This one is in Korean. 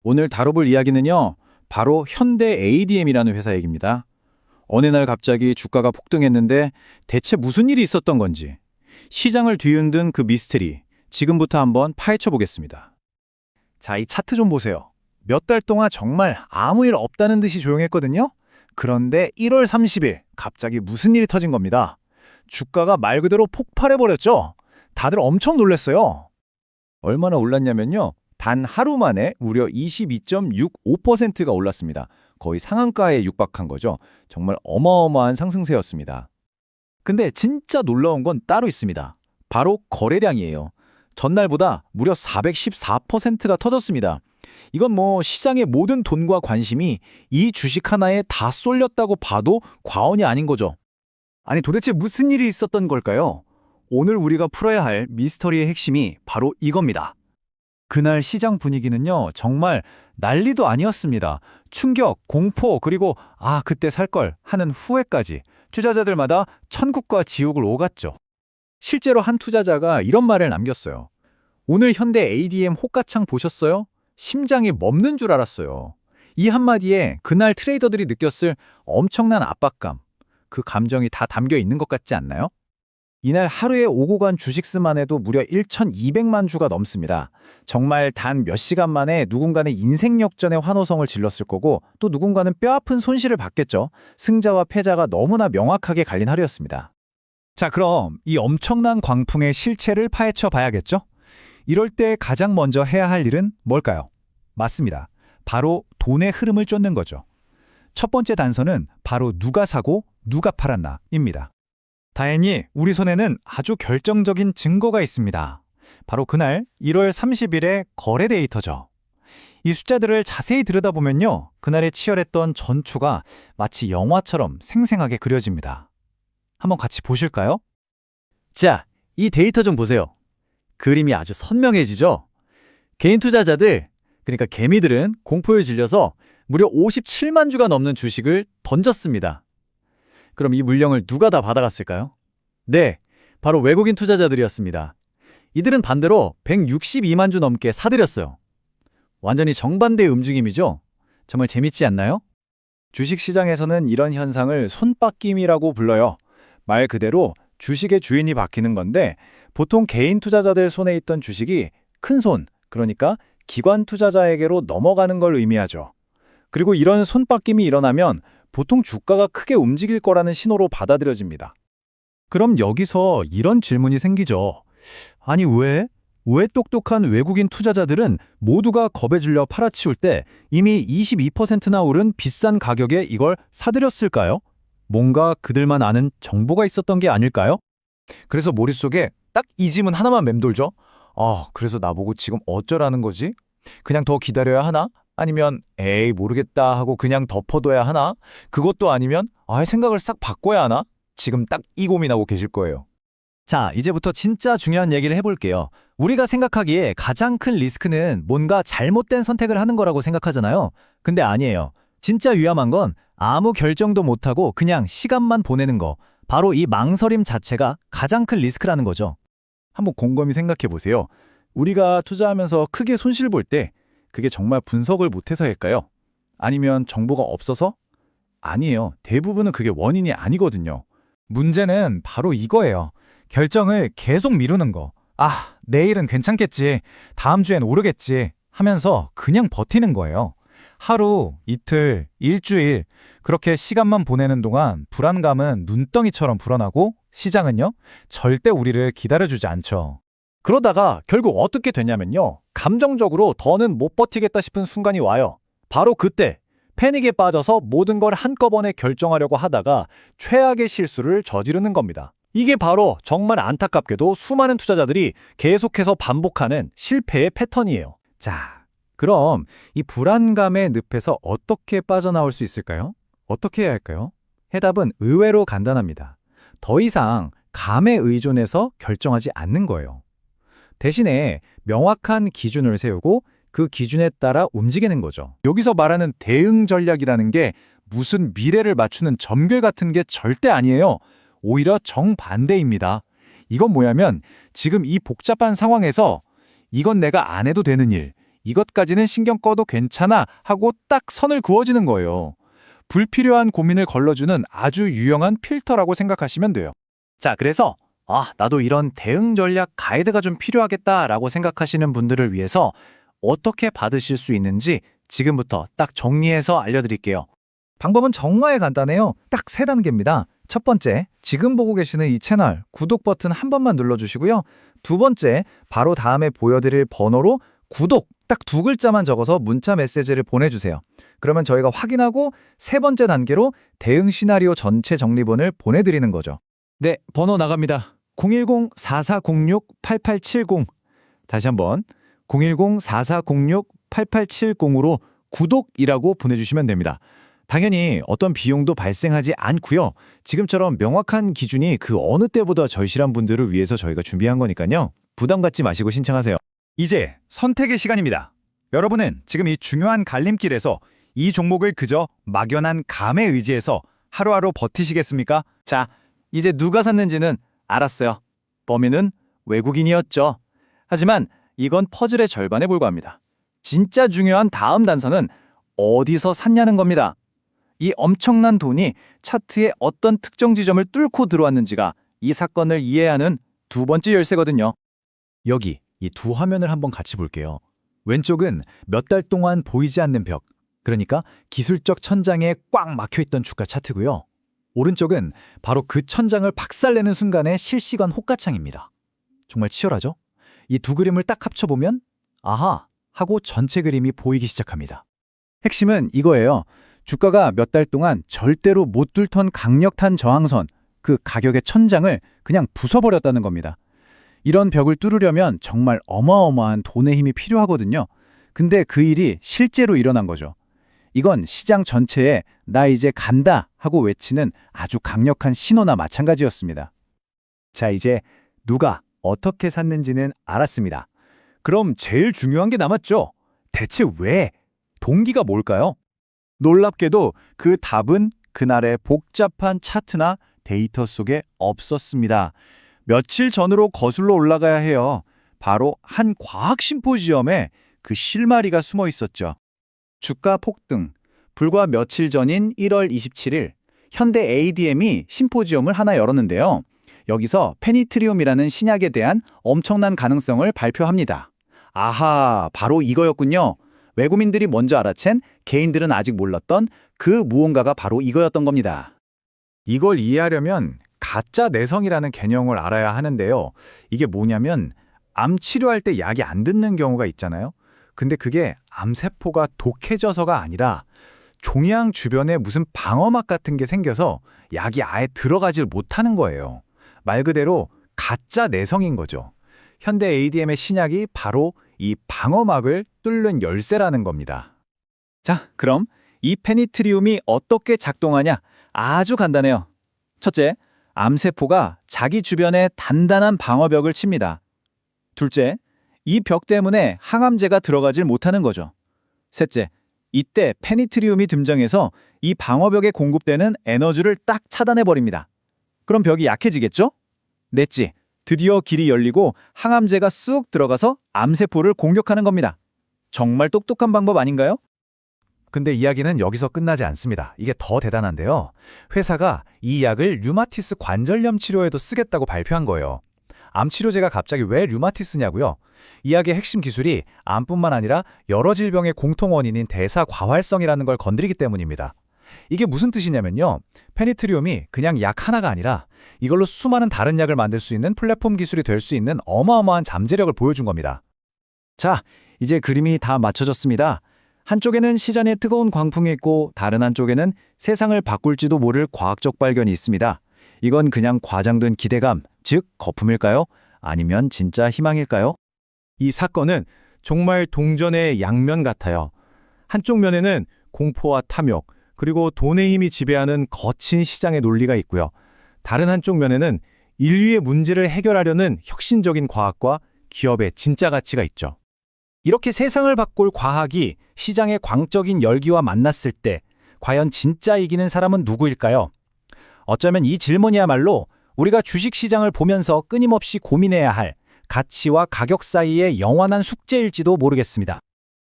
오늘 다뤄볼 이야기는요, 바로 현대 ADM이라는 회사 얘기입니다. 어느 날 갑자기 주가가 폭등했는데 대체 무슨 일이 있었던 건지, 시장을 뒤흔든 그 미스테리, 지금부터 한번 파헤쳐 보겠습니다. 자, 이 차트 좀 보세요. 몇 달 동안 정말 아무 일 없다는 듯이 조용했거든요. 그런데 1월 30일 갑자기 무슨 일이 터진 겁니다. 주가가 말 그대로 폭발해버렸죠. 다들 엄청 놀랐어요. 얼마나 올랐냐면요. 단 하루 만에 무려 22.65%가 올랐습니다. 거의 상한가에 육박한 거죠. 정말 어마어마한 상승세였습니다. 근데 진짜 놀라운 건 따로 있습니다. 바로 거래량이에요. 전날보다 무려 414%가 터졌습니다. 이건 시장의 모든 돈과 관심이 이 주식 하나에 다 쏠렸다고 봐도 과언이 아닌 거죠. 아니 도대체 무슨 일이 있었던 걸까요? 오늘 우리가 풀어야 할 미스터리의 핵심이 바로 이겁니다. 그날 시장 분위기는요, 정말 난리도 아니었습니다. 충격, 공포, 그리고 그때 살 걸 하는 후회까지 투자자들마다 천국과 지옥을 오갔죠. 실제로 한 투자자가 이런 말을 남겼어요. 오늘 현대 ADM 호가창 보셨어요? 심장이 멎는 줄 알았어요. 이 한마디에 그날 트레이더들이 느꼈을 엄청난 압박감, 그 감정이 다 담겨 있는 것 같지 않나요? 이날 하루에 오고 간 주식수만 해도 무려 1,200만 주가 넘습니다. 정말 단 몇 시간 만에 누군가는 인생 역전의 환호성을 질렀을 거고 또 누군가는 뼈아픈 손실을 받겠죠. 승자와 패자가 너무나 명확하게 갈린 하루였습니다. 자, 그럼 이 엄청난 광풍의 실체를 파헤쳐 봐야겠죠? 이럴 때 가장 먼저 해야 할 일은 뭘까요? 맞습니다. 바로 돈의 흐름을 쫓는 거죠. 첫 번째 단서는 바로 누가 사고 누가 팔았나입니다. 다행히 우리 손에는 아주 결정적인 증거가 있습니다. 바로 그날 1월 30일의 거래 데이터죠. 이 숫자들을 자세히 들여다보면요, 그날의 치열했던 전투가 마치 영화처럼 생생하게 그려집니다. 한번 같이 보실까요? 자, 이 데이터 좀 보세요. 그림이 아주 선명해지죠? 개인 투자자들, 그러니까 개미들은 공포에 질려서 무려 57만 주가 넘는 주식을 던졌습니다. 그럼 이 물량을 누가 다 받아갔을까요? 네, 바로 외국인 투자자들이었습니다. 이들은 반대로 162만 주 넘게 사들였어요. 완전히 정반대의 움직임이죠? 정말 재밌지 않나요? 주식시장에서는 이런 현상을 손바뀜이라고 불러요. 말 그대로 주식의 주인이 바뀌는 건데 보통 개인 투자자들 손에 있던 주식이 큰 손, 그러니까 기관 투자자에게로 넘어가는 걸 의미하죠. 그리고 이런 손바뀜이 일어나면 보통 주가가 크게 움직일 거라는 신호로 받아들여집니다. 그럼 여기서 이런 질문이 생기죠. 아니 왜 똑똑한 외국인 투자자들은 모두가 겁에 질려 팔아치울 때 이미 22%나 오른 비싼 가격에 이걸 사들였을까요? 뭔가 그들만 아는 정보가 있었던 게 아닐까요? 그래서 머릿속에 딱 이 질문 하나만 맴돌죠. 그래서 나보고 지금 어쩌라는 거지? 그냥 더 기다려야 하나? 아니면 에이 모르겠다 하고 그냥 덮어둬야 하나? 그것도 아니면 생각을 싹 바꿔야 하나? 지금 딱 이 고민하고 계실 거예요. 자, 이제부터 진짜 중요한 얘기를 해볼게요. 우리가 생각하기에 가장 큰 리스크는 뭔가 잘못된 선택을 하는 거라고 생각하잖아요. 근데 아니에요. 진짜 위험한 건 아무 결정도 못하고 그냥 시간만 보내는 거. 바로 이 망설임 자체가 가장 큰 리스크라는 거죠. 한번 곰곰이 생각해 보세요. 우리가 투자하면서 크게 손실 볼 때 그게 정말 분석을 못해서일까요? 아니면 정보가 없어서? 아니에요. 대부분은 그게 원인이 아니거든요. 문제는 바로 이거예요. 결정을 계속 미루는 거. 내일은 괜찮겠지. 다음 주엔 오르겠지. 하면서 그냥 버티는 거예요. 하루, 이틀, 일주일 그렇게 시간만 보내는 동안 불안감은 눈덩이처럼 불어나고 시장은요, 절대 우리를 기다려주지 않죠. 그러다가 결국 어떻게 되냐면요, 감정적으로 더는 못 버티겠다 싶은 순간이 와요. 바로 그때 패닉에 빠져서 모든 걸 한꺼번에 결정하려고 하다가 최악의 실수를 저지르는 겁니다. 이게 바로 정말 안타깝게도 수많은 투자자들이 계속해서 반복하는 실패의 패턴이에요. 자, 그럼 이 불안감의 늪에서 어떻게 빠져나올 수 있을까요? 어떻게 해야 할까요? 해답은 의외로 간단합니다. 더 이상 감에 의존해서 결정하지 않는 거예요. 대신에 명확한 기준을 세우고 그 기준에 따라 움직이는 거죠. 여기서 말하는 대응 전략이라는 게 무슨 미래를 맞추는 점괘 같은 게 절대 아니에요. 오히려 정반대입니다. 이건 뭐냐면 지금 이 복잡한 상황에서 이건 내가 안 해도 되는 일, 이것까지는 신경 꺼도 괜찮아 하고 딱 선을 그어지는 거예요. 불필요한 고민을 걸러주는 아주 유용한 필터라고 생각하시면 돼요. 자, 그래서 나도 이런 대응 전략 가이드가 좀 필요하겠다라고 생각하시는 분들을 위해서 어떻게 받으실 수 있는지 지금부터 딱 정리해서 알려드릴게요. 방법은 정말 간단해요. 딱 3단계입니다. 첫 번째, 지금 보고 계시는 이 채널 구독 버튼 한 번만 눌러주시고요. 두 번째, 바로 다음에 보여드릴 번호로 구독 딱 2글자만 적어서 문자 메시지를 보내주세요. 그러면 저희가 확인하고 세 번째 단계로 대응 시나리오 전체 정리본을 보내드리는 거죠. 네, 번호 나갑니다. 010-4406-8870. 다시 한번 010-4406-8870으로 구독이라고 보내주시면 됩니다. 당연히 어떤 비용도 발생하지 않고요. 지금처럼 명확한 기준이 그 어느 때보다 절실한 분들을 위해서 저희가 준비한 거니까요. 부담 갖지 마시고 신청하세요. 이제 선택의 시간입니다. 여러분은 지금 이 중요한 갈림길에서 이 종목을 그저 막연한 감에 의지해서 하루하루 버티시겠습니까? 자, 이제 누가 샀는지는 알았어요. 범인은 외국인이었죠. 하지만 이건 퍼즐의 절반에 불과합니다. 진짜 중요한 다음 단서는 어디서 샀냐는 겁니다. 이 엄청난 돈이 차트의 어떤 특정 지점을 뚫고 들어왔는지가 이 사건을 이해하는 두 번째 열쇠거든요. 여기 이 두 화면을 한번 같이 볼게요. 왼쪽은 몇 달 동안 보이지 않는 벽, 그러니까 기술적 천장에 꽉 막혀있던 주가 차트고요. 오른쪽은 바로 그 천장을 박살내는 순간의 실시간 호가창입니다. 정말 치열하죠? 이 두 그림을 딱 합쳐보면 아하 하고 전체 그림이 보이기 시작합니다. 핵심은 이거예요. 주가가 몇 달 동안 절대로 못 뚫던 강력한 저항선, 그 가격의 천장을 그냥 부숴버렸다는 겁니다. 이런 벽을 뚫으려면 정말 어마어마한 돈의 힘이 필요하거든요. 근데 그 일이 실제로 일어난 거죠. 이건 시장 전체에 나 이제 간다 하고 외치는 아주 강력한 신호나 마찬가지였습니다. 자, 이제 누가 어떻게 샀는지는 알았습니다. 그럼 제일 중요한 게 남았죠. 대체 왜? 동기가 뭘까요? 놀랍게도 그 답은 그날의 복잡한 차트나 데이터 속에 없었습니다. 며칠 전으로 거슬러 올라가야 해요. 바로 한 과학 심포지엄에 그 실마리가 숨어 있었죠. 주가 폭등. 불과 며칠 전인 1월 27일 현대 ADM이 심포지엄을 하나 열었는데요. 여기서 페니트리움이라는 신약에 대한 엄청난 가능성을 발표합니다. 아하, 바로 이거였군요. 외국인들이 먼저 알아챈 개인들은 아직 몰랐던 그 무언가가 바로 이거였던 겁니다. 이걸 이해하려면 가짜 내성이라는 개념을 알아야 하는데요. 이게 뭐냐면 암 치료할 때 약이 안 듣는 경우가 있잖아요. 근데 그게 암세포가 독해져서가 아니라 종양 주변에 무슨 방어막 같은 게 생겨서 약이 아예 들어가질 못하는 거예요. 말 그대로 가짜 내성인 거죠. 현대 ADM의 신약이 바로 이 방어막을 뚫는 열쇠라는 겁니다. 자, 그럼 이 페니트리움이 어떻게 작동하냐? 아주 간단해요. 첫째, 암세포가 자기 주변에 단단한 방어벽을 칩니다. 둘째, 이 벽 때문에 항암제가 들어가질 못하는 거죠. 셋째, 이때 페니트리움이 등장해서 이 방어벽에 공급되는 에너지를 딱 차단해버립니다. 그럼 벽이 약해지겠죠? 넷째, 드디어 길이 열리고 항암제가 쑥 들어가서 암세포를 공격하는 겁니다. 정말 똑똑한 방법 아닌가요? 근데 이야기는 여기서 끝나지 않습니다. 이게 더 대단한데요. 회사가 이 약을 류마티스 관절염 치료에도 쓰겠다고 발표한 거예요. 암 치료제가 갑자기 왜 류마티스냐고요? 이 약의 핵심 기술이 암뿐만 아니라 여러 질병의 공통 원인인 대사과활성이라는 걸 건드리기 때문입니다. 이게 무슨 뜻이냐면요. 페니트리움이 그냥 약 하나가 아니라 이걸로 수많은 다른 약을 만들 수 있는 플랫폼 기술이 될 수 있는 어마어마한 잠재력을 보여준 겁니다. 자, 이제 그림이 다 맞춰졌습니다. 한쪽에는 시장의 뜨거운 광풍이 있고 다른 한쪽에는 세상을 바꿀지도 모를 과학적 발견이 있습니다. 이건 그냥 과장된 기대감, 즉 거품일까요? 아니면 진짜 희망일까요? 이 사건은 정말 동전의 양면 같아요. 한쪽 면에는 공포와 탐욕, 그리고 돈의 힘이 지배하는 거친 시장의 논리가 있고요. 다른 한쪽 면에는 인류의 문제를 해결하려는 혁신적인 과학과 기업의 진짜 가치가 있죠. 이렇게 세상을 바꿀 과학이 시장의 광적인 열기와 만났을 때 과연 진짜 이기는 사람은 누구일까요? 어쩌면 이 질문이야말로 우리가 주식시장을 보면서 끊임없이 고민해야 할 가치와 가격 사이의 영원한 숙제일지도 모르겠습니다.